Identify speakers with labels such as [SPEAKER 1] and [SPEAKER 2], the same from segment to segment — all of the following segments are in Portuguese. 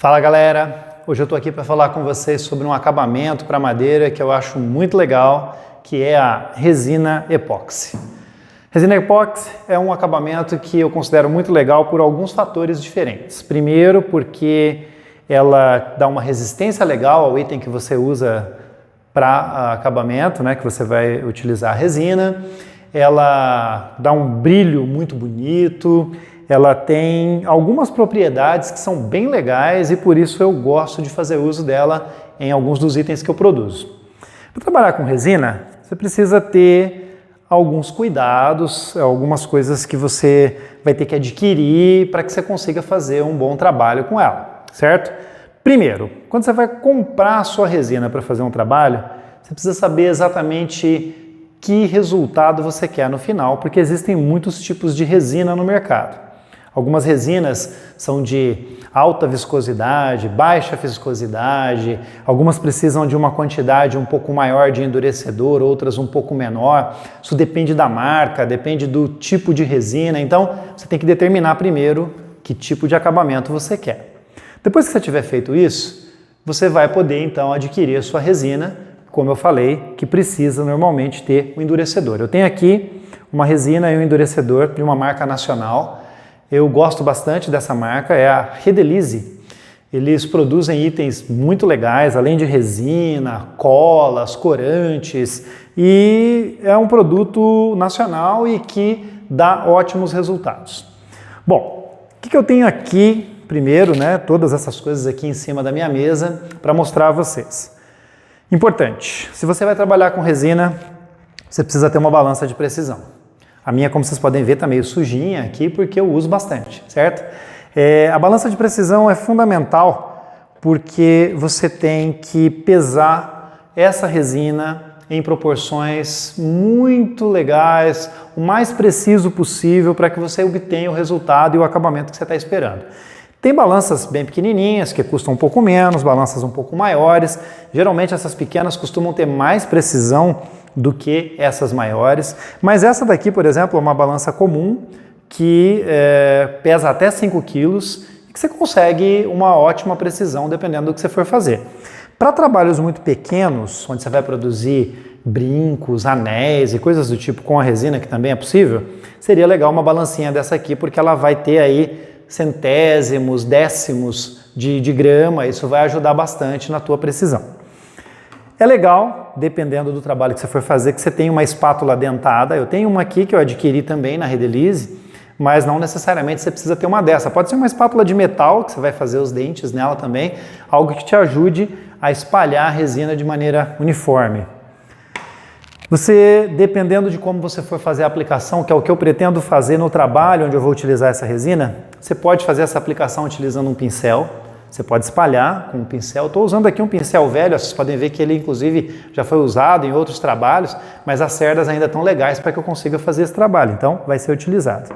[SPEAKER 1] Fala galera, hoje eu estou aqui para falar com vocês sobre um acabamento para madeira que eu acho muito legal, que é a resina epóxi. Resina epóxi é um acabamento que eu considero muito legal por alguns fatores diferentes. Primeiro, porque ela dá uma resistência legal ao item que você usa para acabamento, né, que você vai utilizar a resina. Ela dá um brilho muito bonito. Ela tem algumas propriedades que são bem legais e por isso eu gosto de fazer uso dela em alguns dos itens que eu produzo. Para trabalhar com resina, você precisa ter alguns cuidados, algumas coisas que você vai ter que adquirir para que você consiga fazer um bom trabalho com ela, certo? Primeiro, quando você vai comprar a sua resina para fazer um trabalho, você precisa saber exatamente que resultado você quer no final, porque existem muitos tipos de resina no mercado. Algumas resinas são de alta viscosidade, baixa viscosidade, algumas precisam de uma quantidade um pouco maior de endurecedor, outras um pouco menor. Isso depende da marca, depende do tipo de resina, então você tem que determinar primeiro que tipo de acabamento você quer. Depois que você tiver feito isso, você vai poder então adquirir a sua resina, como eu falei, que precisa normalmente ter um endurecedor. Eu tenho aqui uma resina e um endurecedor de uma marca nacional. Eu gosto bastante dessa marca, é a Redelize. Eles produzem itens muito legais, além de resina, colas, corantes, e é um produto nacional e que dá ótimos resultados. Bom, o que eu tenho aqui, primeiro, né, todas essas coisas aqui em cima da minha mesa para mostrar a vocês. Importante, se você vai trabalhar com resina, você precisa ter uma balança de precisão. A minha, como vocês podem ver, está meio sujinha aqui porque eu uso bastante, certo? A balança de precisão é fundamental porque você tem que pesar essa resina em proporções muito legais, o mais preciso possível para que você obtenha o resultado e o acabamento que você está esperando. Tem balanças bem pequenininhas, que custam um pouco menos, balanças um pouco maiores. Geralmente essas pequenas costumam ter mais precisão do que essas maiores, mas essa daqui, por exemplo, é uma balança comum que pesa até 5 quilos e que você consegue uma ótima precisão dependendo do que você for fazer. Para trabalhos muito pequenos, onde você vai produzir brincos, anéis e coisas do tipo com a resina, que também é possível, seria legal uma balancinha dessa aqui, porque ela vai ter aí centésimos, décimos de grama, isso vai ajudar bastante na tua precisão. É legal, dependendo do trabalho que você for fazer, que você tenha uma espátula dentada. Eu tenho uma aqui que eu adquiri também na Redelize, mas não necessariamente você precisa ter uma dessa. Pode ser uma espátula de metal, que você vai fazer os dentes nela também, algo que te ajude a espalhar a resina de maneira uniforme. Você, dependendo de como você for fazer a aplicação, que é o que eu pretendo fazer no trabalho onde eu vou utilizar essa resina, você pode fazer essa aplicação utilizando um pincel. Você pode espalhar com um pincel. Estou usando aqui um pincel velho, vocês podem ver que ele inclusive já foi usado em outros trabalhos, mas as cerdas ainda estão legais para que eu consiga fazer esse trabalho, então vai ser utilizado.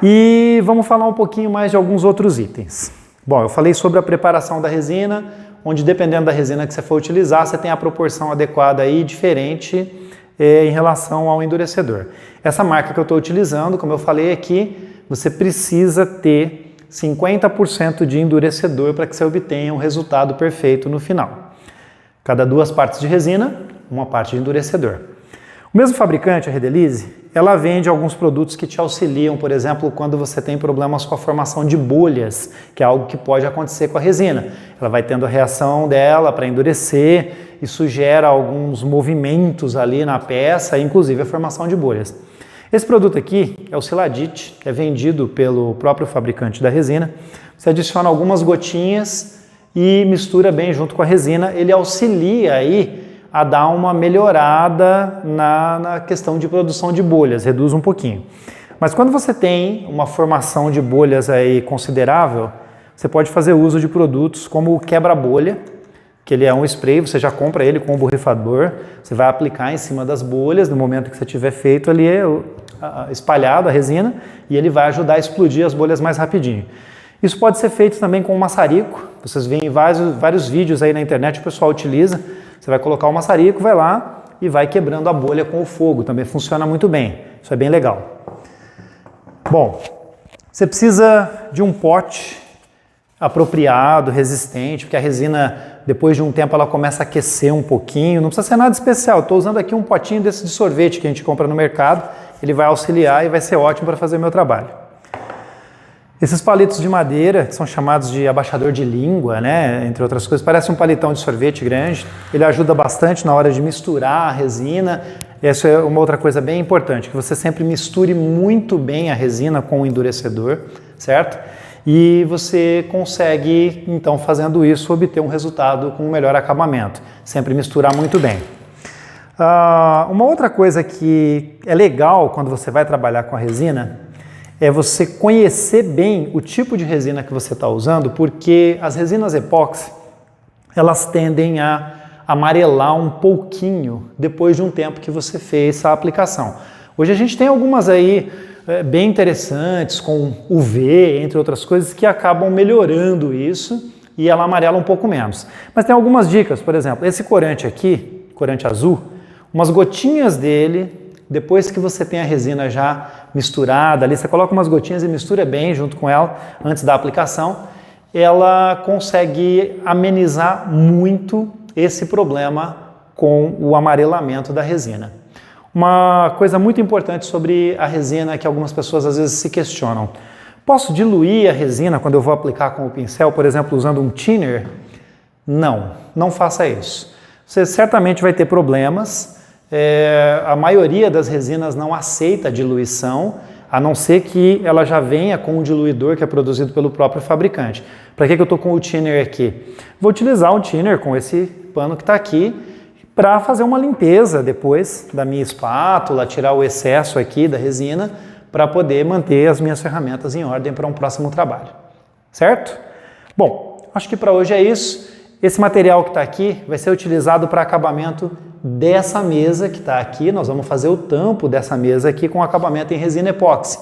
[SPEAKER 1] E vamos falar um pouquinho mais de alguns outros itens. Bom, eu falei sobre a preparação da resina, onde dependendo da resina que você for utilizar, você tem a proporção adequada aí, diferente em relação ao endurecedor. Essa marca que eu estou utilizando, como eu falei aqui, você precisa ter 50% de endurecedor para que você obtenha um resultado perfeito no final. Cada 2 partes de resina, uma parte de endurecedor. O mesmo fabricante, a Redelize, ela vende alguns produtos que te auxiliam, por exemplo, quando você tem problemas com a formação de bolhas, que é algo que pode acontecer com a resina. Ela vai tendo a reação dela para endurecer, isso gera alguns movimentos ali na peça, inclusive a formação de bolhas. Esse produto aqui é o Siladite, é vendido pelo próprio fabricante da resina. Você adiciona algumas gotinhas e mistura bem junto com a resina. Ele auxilia aí a dar uma melhorada na questão de produção de bolhas, reduz um pouquinho. Mas quando você tem uma formação de bolhas aí considerável, você pode fazer uso de produtos como o quebra-bolha, que ele é um spray, você já compra ele com um borrifador, você vai aplicar em cima das bolhas, no momento que você tiver feito ali espalhado a resina, e ele vai ajudar a explodir as bolhas mais rapidinho. Isso pode ser feito também com um maçarico, vocês veem vários vídeos aí na internet, o pessoal utiliza, você vai colocar o maçarico, vai lá e vai quebrando a bolha com o fogo, também funciona muito bem, isso é bem legal. Bom, você precisa de um pote apropriado, resistente, porque a resina, depois de um tempo, ela começa a aquecer um pouquinho. Não precisa ser nada especial. Estou usando aqui um potinho desse de sorvete que a gente compra no mercado. Ele vai auxiliar e vai ser ótimo para fazer o meu trabalho. Esses palitos de madeira, que são chamados de abaixador de língua, né, entre outras coisas, parece um palitão de sorvete grande. Ele ajuda bastante na hora de misturar a resina. Essa é uma outra coisa bem importante, que você sempre misture muito bem a resina com o endurecedor, certo? E você consegue, então, fazendo isso, obter um resultado com um melhor acabamento. Sempre misturar muito bem. Uma outra coisa que é legal quando você vai trabalhar com a resina é você conhecer bem o tipo de resina que você está usando, porque as resinas epóxi, elas tendem a amarelar um pouquinho depois de um tempo que você fez essa aplicação. Hoje a gente tem algumas aí bem interessantes, com UV, entre outras coisas, que acabam melhorando isso e ela amarela um pouco menos. Mas tem algumas dicas, por exemplo, esse corante aqui, corante azul, umas gotinhas dele, depois que você tem a resina já misturada ali, você coloca umas gotinhas e mistura bem junto com ela antes da aplicação, ela consegue amenizar muito esse problema com o amarelamento da resina. Uma coisa muito importante sobre a resina que algumas pessoas às vezes se questionam. Posso diluir a resina quando eu vou aplicar com o pincel, por exemplo, usando um thinner? Não, não faça isso. Você certamente vai ter problemas. A maioria das resinas não aceita diluição, a não ser que ela já venha com um diluidor que é produzido pelo próprio fabricante. Para que eu estou com o thinner aqui? Vou utilizar um thinner com esse pano que está aqui para fazer uma limpeza depois da minha espátula, tirar o excesso aqui da resina para poder manter as minhas ferramentas em ordem para um próximo trabalho. Certo? Bom, acho que para hoje é isso. Esse material que está aqui vai ser utilizado para acabamento dessa mesa que está aqui. Nós vamos fazer o tampo dessa mesa aqui com acabamento em resina epóxi.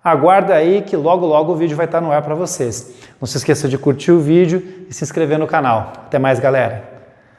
[SPEAKER 1] Aguarda aí que logo logo o vídeo vai estar no ar para vocês. Não se esqueça de curtir o vídeo e se inscrever no canal. Até mais, galera!